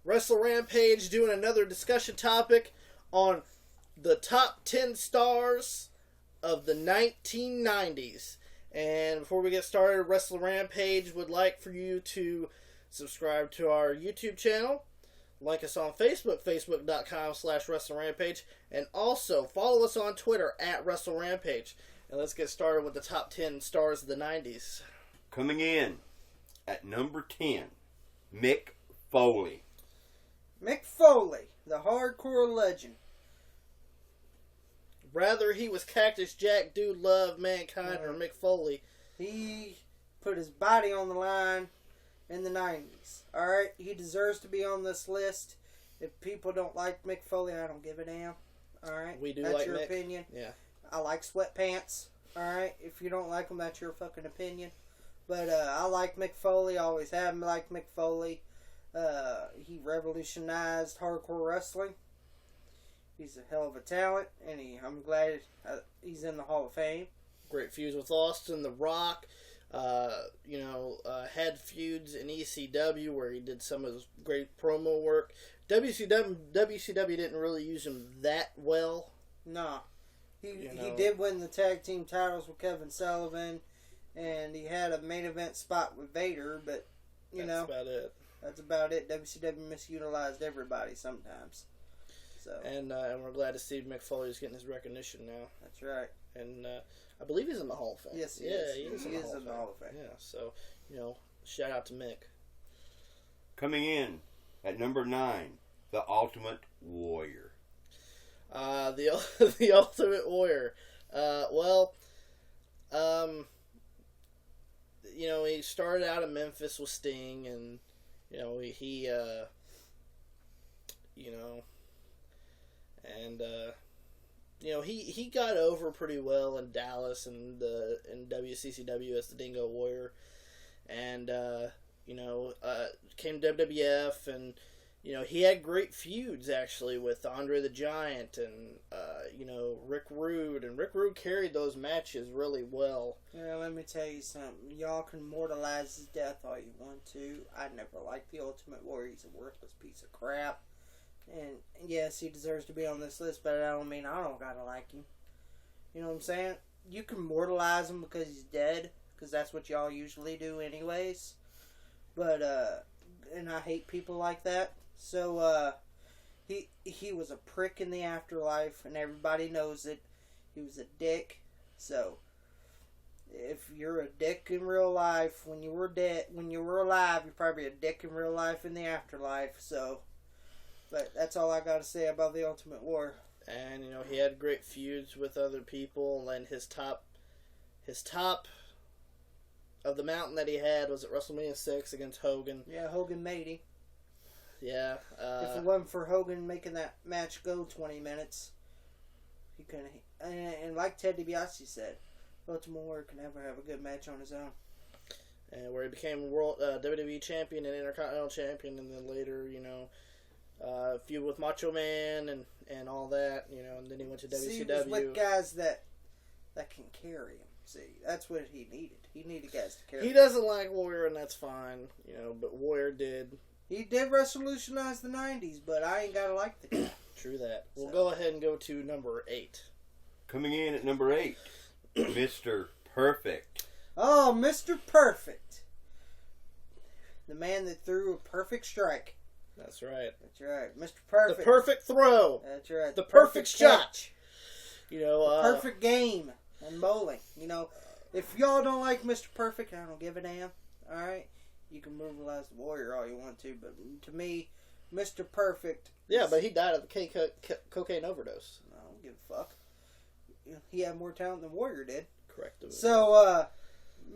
Wrestle Rampage doing another discussion topic on the top 10 stars of the 1990s. And before we get started, Wrestle Rampage would like for you to subscribe to our YouTube channel, like us on Facebook, facebook.com/WrestleRampage, and also follow us on Twitter @WrestleRampage. And let's get started with the top 10 stars of the 90s. Coming in at number 10, Mick Foley. Mick Foley, the hardcore legend. Rather he was Cactus Jack, Dude Love, Mankind, or Mick Foley. He put his body on the line in the 90s. Alright, he deserves to be on this list. If people don't like Mick Foley, I don't give a damn. Alright? We do that's like your Mick. opinion. Yeah. I like sweatpants. Alright? If you don't like them, that's your fucking opinion. But I like Mick Foley. Always have liked Mick Foley. He revolutionized hardcore wrestling. He's a hell of a talent, and I'm glad he's in the Hall of Fame. Great feuds with Austin, The Rock. Had feuds in ECW where he did some of his great promo work. WCW didn't really use him that well. No. He did win the tag team titles with Kevin Sullivan, and he had a main event spot with Vader, but, That's about it. That's about it. WCW misutilized everybody sometimes. So. And we're glad to see Mick Foley's getting his recognition now. That's right. And I believe he's in the Hall of Fame. Yes, he is. He is in the Hall of Fame. Yeah, so, shout out to Mick. Coming in at number 9, The Ultimate Warrior. The Ultimate Warrior. He started out in Memphis with Sting, and he got over pretty well in Dallas and in WCCW as the Dingo Warrior, and came to WWF, and he had great feuds actually with Andre the Giant and Rick Rude, and Rick Rude carried those matches really well. Yeah, let me tell you something. Y'all can mortalize his death all you want to. I never liked the Ultimate Warrior. He's a worthless piece of crap. And yes, he deserves to be on this list, but I don't mean I don't gotta like him. You know what I'm saying? You can mortalize him because he's dead, because that's what y'all usually do anyways. But, and I hate people like that. So, he was a prick in the afterlife, and everybody knows it. He was a dick. So, if you're a dick in real life, when you were alive, you're probably a dick in real life in the afterlife. So, but that's all I got to say about the Ultimate War. And he had great feuds with other people, and his top of the mountain that he had was at WrestleMania 6 against Hogan. Yeah, Hogan made him. Yeah. If it wasn't for Hogan making that match go 20 minutes, he couldn't. And like Ted DiBiase said, Ultimate Warrior can never have a good match on his own. And where he became world WWE champion and Intercontinental champion, and then later, feud with Macho Man and all that, and then he went to WCW. See, he was with guys that can carry him. See, that's what he needed. He needed guys to carry him. He doesn't like Warrior, and that's fine, but Warrior did. He did revolutionize the 90s, but I ain't gotta like the guy. True that. We'll go ahead and go to number 8. Coming in at number 8, Mr. Perfect. Oh, Mr. Perfect. The man that threw a perfect strike. That's right. That's right. Mr. Perfect. The perfect throw. That's right. The perfect shot. Catch. The perfect game and bowling. If y'all don't like Mr. Perfect, I don't give a damn. Alright? You can brutalize the Warrior all you want to, but to me, Mr. Perfect... Yeah, but he died of a cocaine overdose. I don't give a fuck. He had more talent than Warrior did. Correct. So,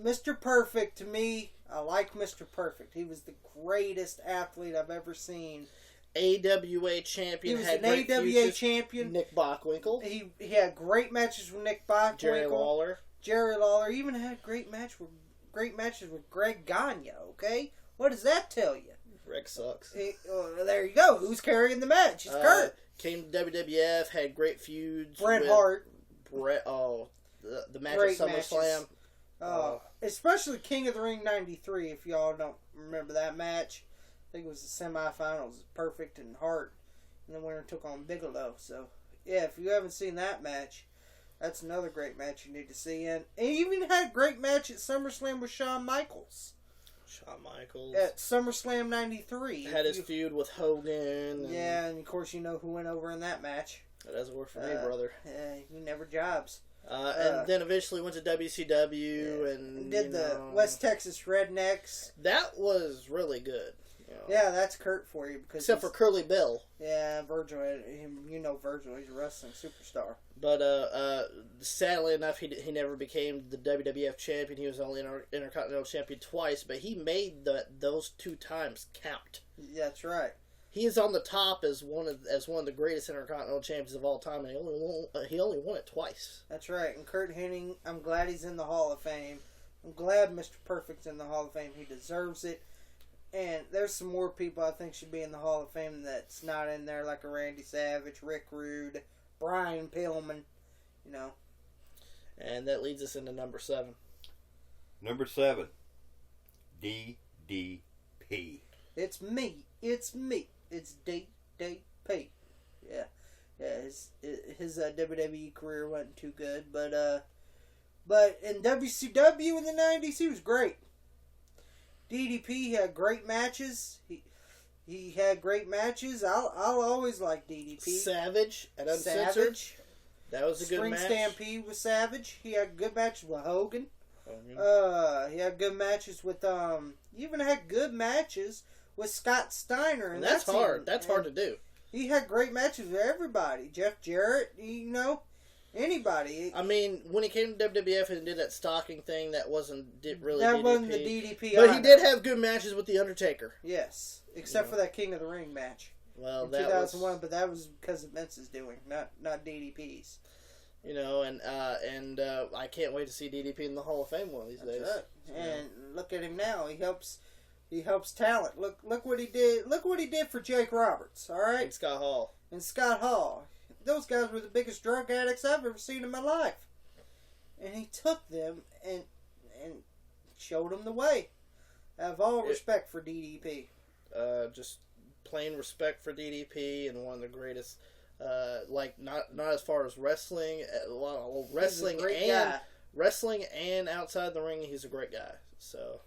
Mr. Perfect, to me, I like Mr. Perfect. He was the greatest athlete I've ever seen. AWA champion. He was an AWA champion. Nick Bockwinkel. He had great matches with Nick Bockwinkel. Jerry Lawler. Even had great matches with Greg Gagne. Okay, what does that tell you? Greg sucks. There you go. Who's carrying the match? It's Kurt. Came to WWF. Had great feuds. Bret Hart. The match at SummerSlam. Especially King of the Ring '93. If y'all don't remember that match, I think it was the semifinals, Perfect and Hart, and the winner took on Bigelow. So, yeah, if you haven't seen that match, that's another great match you need to see. And he even had a great match at SummerSlam with Shawn Michaels. Shawn Michaels. At SummerSlam 93. Had his feud with Hogan. Yeah, and of course you know who went over in that match. That doesn't work for me, brother. He never jobs. And then eventually went to WCW and did the West Texas Rednecks. That was really good. You know. Yeah, that's Kurt for you. Because except for Curly Bill. Yeah, Virgil. You know Virgil. He's a wrestling superstar. But sadly enough, he never became the WWF champion. He was only Intercontinental champion twice, but he made those 2 times count. That's right. He is on the top as one of the greatest Intercontinental champions of all time, and he only won it twice. That's right. And Kurt Hennig, I'm glad he's in the Hall of Fame. I'm glad Mr. Perfect's in the Hall of Fame. He deserves it. And there's some more people I think should be in the Hall of Fame that's not in there, like a Randy Savage, Rick Rude, Brian Pillman, you know. And that leads us into number 7. Number 7, DDP. It's me. It's me. It's DDP. Yeah. His WWE career wasn't too good, but in WCW in the 90s, he was great. DDP had great matches. He had great matches. I'll always like DDP. Savage and Uncensored. Savage. That was a good match. Spring Stampede with Savage. He had good matches with Hogan. He had good matches with He even had good matches with Scott Steiner, and that's hard. That's hard to do. He had great matches with everybody. Jeff Jarrett, anybody. I mean, when he came to WWF and did that stocking thing, that wasn't really that DDP. Wasn't the DDP. But he did have good matches with The Undertaker. Yes, except for that King of the Ring match. Well, in that 2001, but that was because of Vince's doing, not DDP's. You know, and I can't wait to see DDP in the Hall of Fame one of these days. Right. And look at him now. He helps talent. Look what he did. Look what he did for Jake Roberts. All right. And Scott Hall. Those guys were the biggest drug addicts I've ever seen in my life. And he took them and showed them the way. I have all respect for DDP. Just plain respect for DDP and one of the greatest. Not as far as wrestling, wrestling and outside the ring, he's a great guy. So,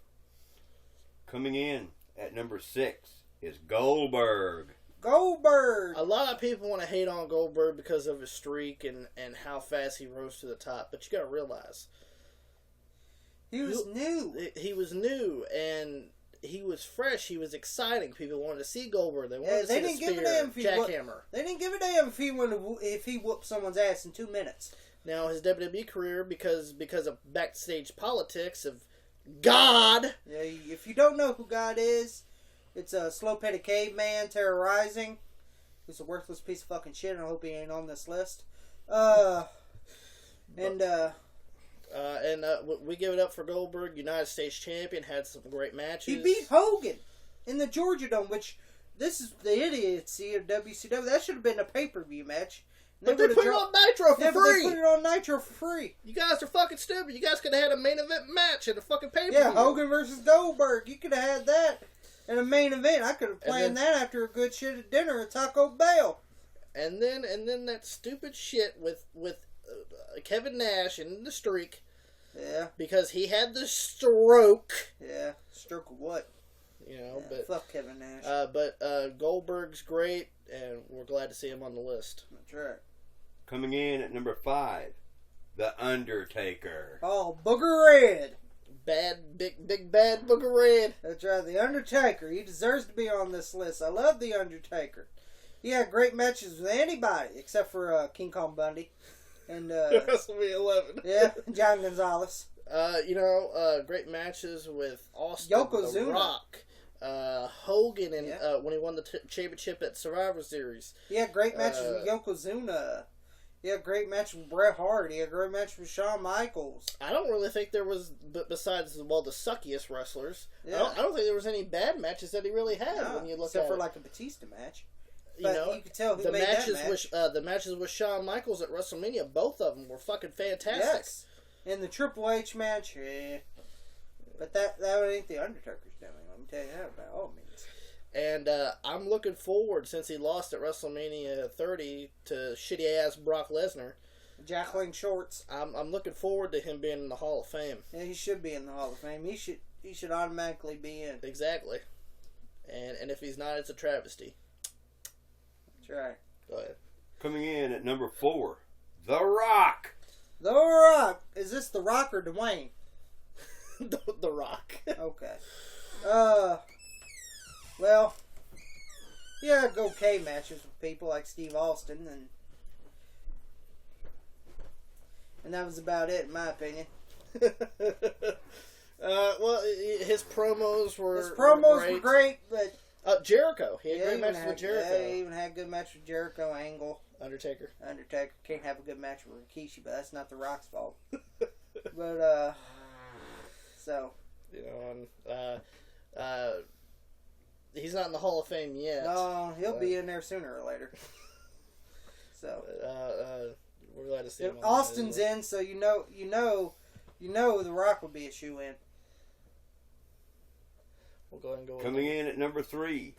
coming in at number 6 is Goldberg. Goldberg. A lot of people want to hate on Goldberg because of his streak and how fast he rose to the top, but you got to realize he was new. He was new and he was fresh. He was exciting. People wanted to see Goldberg. They wanted to see the spear, jackhammer. They didn't give a damn if he whooped someone's ass in 2 minutes. Now his WWE career, because of backstage politics of God. Yeah, if you don't know who God is, it's a slow-petted caveman terrorizing. He's a worthless piece of fucking shit. And I hope he ain't on this list. We give it up for Goldberg, United States champion, had some great matches. He beat Hogan in the Georgia Dome, which this is the idiocy of WCW. That should have been a pay-per-view match. But they put it on Nitro for free. They put it on Nitro for free. You guys are fucking stupid. You guys could have had a main event match at a fucking pay-per-view. Yeah, Hogan versus Goldberg. You could have had that in a main event. I could have planned that after a good shit at dinner at Taco Bell. And then that stupid shit with Kevin Nash and the streak. Yeah. Because he had the stroke. Yeah. Stroke of what? You know, yeah, but fuck Kevin Nash. But Goldberg's great, and we're glad to see him on the list. That's right. Coming in at number 5, The Undertaker. Oh, Booger Red. Big bad Booger Red. That's right, The Undertaker. He deserves to be on this list. I love The Undertaker. He had great matches with anybody, except for King Kong Bundy. And WrestleMania 11. Yeah, John Gonzalez. Great matches with Austin, Yokozuna. The Rock, Hogan, and when he won the championship at Survivor Series. He had great matches with Yokozuna. He had great matches with Bret Hart. He had great matches with Shawn Michaels. I don't really think there was, besides the suckiest wrestlers. Yeah. I don't think there was any bad matches that he really had when you look except at for it. like a Batista match. But you could tell who the made matches that match. the matches with Shawn Michaels at WrestleMania, both of them were fucking fantastic. Yes. And the Triple H match, but that ain't the Undertaker's doing. Let me tell you that by all means. And I'm looking forward, since he lost at WrestleMania 30 to shitty-ass Brock Lesnar. Jacqueline Shorts. I'm looking forward to him being in the Hall of Fame. Yeah, he should be in the Hall of Fame. He should automatically be in. Exactly. And if he's not, it's a travesty. That's right. Go ahead. Coming in at number 4, The Rock. The Rock. Is this The Rock or Dwayne? The Rock. Okay. Well, he had okay matches with people like Steve Austin, and that was about it, in my opinion. Well, his promos were great, but Jericho. He had great matches with Jericho. Yeah, he even had a good match with Jericho, Angle. Undertaker Can't have a good match with Rikishi, but that's not The Rock's fault. But so you know, and he's not in the Hall of Fame yet. no, he'll be in there sooner or later. So we're glad to see him. Austin's in, so you know The Rock will be a shoe-in. We'll go ahead and go. Coming in at number 3,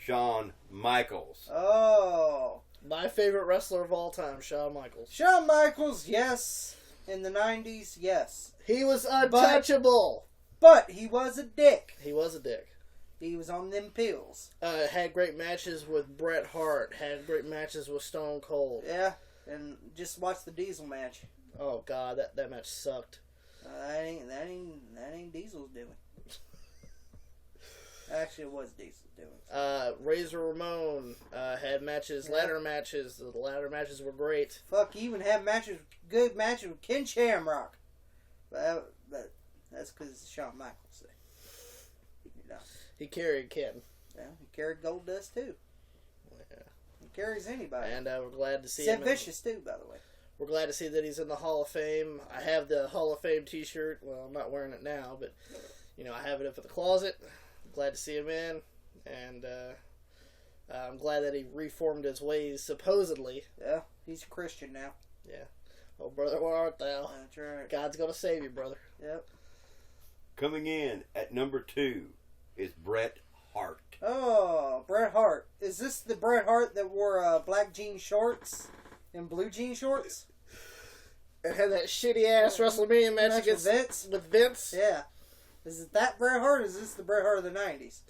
Shawn Michaels. Oh, my favorite wrestler of all time, Shawn Michaels. Shawn Michaels, yes. In the 90s, yes. He was untouchable. But he was a dick. He was a dick. He was on them pills. Had great matches with Bret Hart. Had great matches with Stone Cold. Yeah, and just watch the Diesel match. Oh God, that match sucked. That ain't Diesel's doing. Actually, it was Diesel's doing. Razor Ramon had matches, ladder matches. The ladder matches were great. Fuck, he even had good matches with Ken Shamrock. But that's because it's Shawn Michaels. You know. He carried Ken. Yeah, he carried Gold Dust too. Yeah. He carries anybody. And we're glad to see Sid him. Vicious too, by the way. We're glad to see that he's in the Hall of Fame. I have the Hall of Fame T-shirt. Well, I'm not wearing it now, but you know I have it up at the closet. Glad to see him in, and I'm glad that he reformed his ways, supposedly. Yeah, he's a Christian now. Yeah. Oh, brother, where art thou? That's right. God's going to save you, brother. Yep. Coming in at number 2 is Bret Hart. Oh, Bret Hart. Is this the Bret Hart that wore black jean shorts and blue jean shorts? And had that shitty-ass WrestleMania match against Vince? With Vince? Yeah. Is it that Bret Hart, or is this the Bret Hart of the 90s?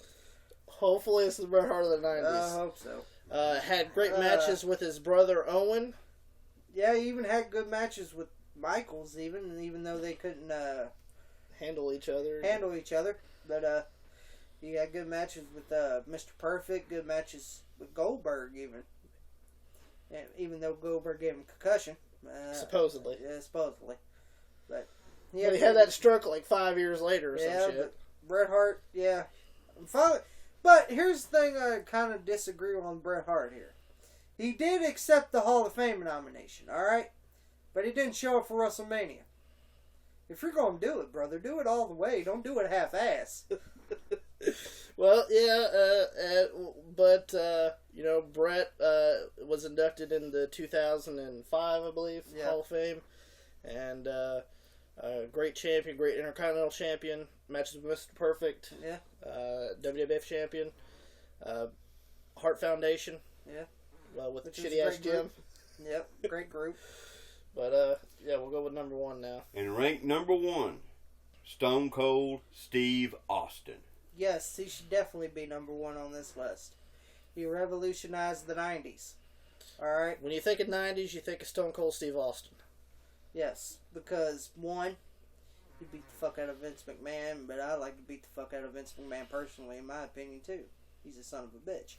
Hopefully it's the Bret Hart of the 90s. I hope so. Had great matches with his brother Owen. Yeah, he even had good matches with Michaels, even though they couldn't Handle each other. But he had good matches with Mr. Perfect, good matches with Goldberg, even though Goldberg gave him concussion. Supposedly. Yeah, supposedly. But he had that stroke like 5 years later or some shit. But Bret Hart, yeah. Finally, but here's the thing I kind of disagree on Bret Hart here. He did accept the Hall of Fame nomination, alright? But he didn't show up for WrestleMania. If you're going to do it, brother, do it all the way. Don't do it half-ass. Well, yeah, but, you know, Bret was inducted in the 2005, I believe, Hall of Fame. And, great champion, great Intercontinental champion, matches with Mr. Perfect, WWF champion, Hart Foundation, with Which the shitty-ass gym. Yep, great group. But, yeah, we'll go with number 1 now. And ranked number 1, Stone Cold Steve Austin. Yes, he should definitely be number 1 on this list. He revolutionized the 90s. Alright? When you think of 90s, you think of Stone Cold Steve Austin. Yes, because, 1, he beat the fuck out of Vince McMahon, but I like to beat the fuck out of Vince McMahon personally, in my opinion, too. He's a son of a bitch.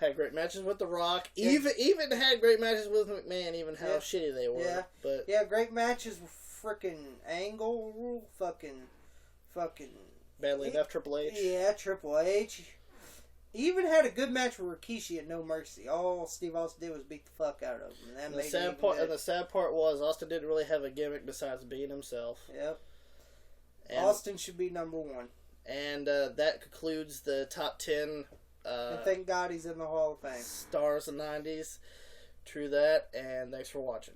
Had great matches with The Rock. Even had great matches with McMahon, even how shitty they were. Yeah. But Great matches with frickin' Angle, fucking badly enough Triple H. Yeah, Triple H. He even had a good match with Rikishi at No Mercy. All Steve Austin did was beat the fuck out of him. And the sad part was Austin didn't really have a gimmick besides being himself. Yep. And Austin should be number 1. And that concludes the top 10 and thank God he's in the Hall of Fame. Stars of the 90s. True that, and thanks for watching.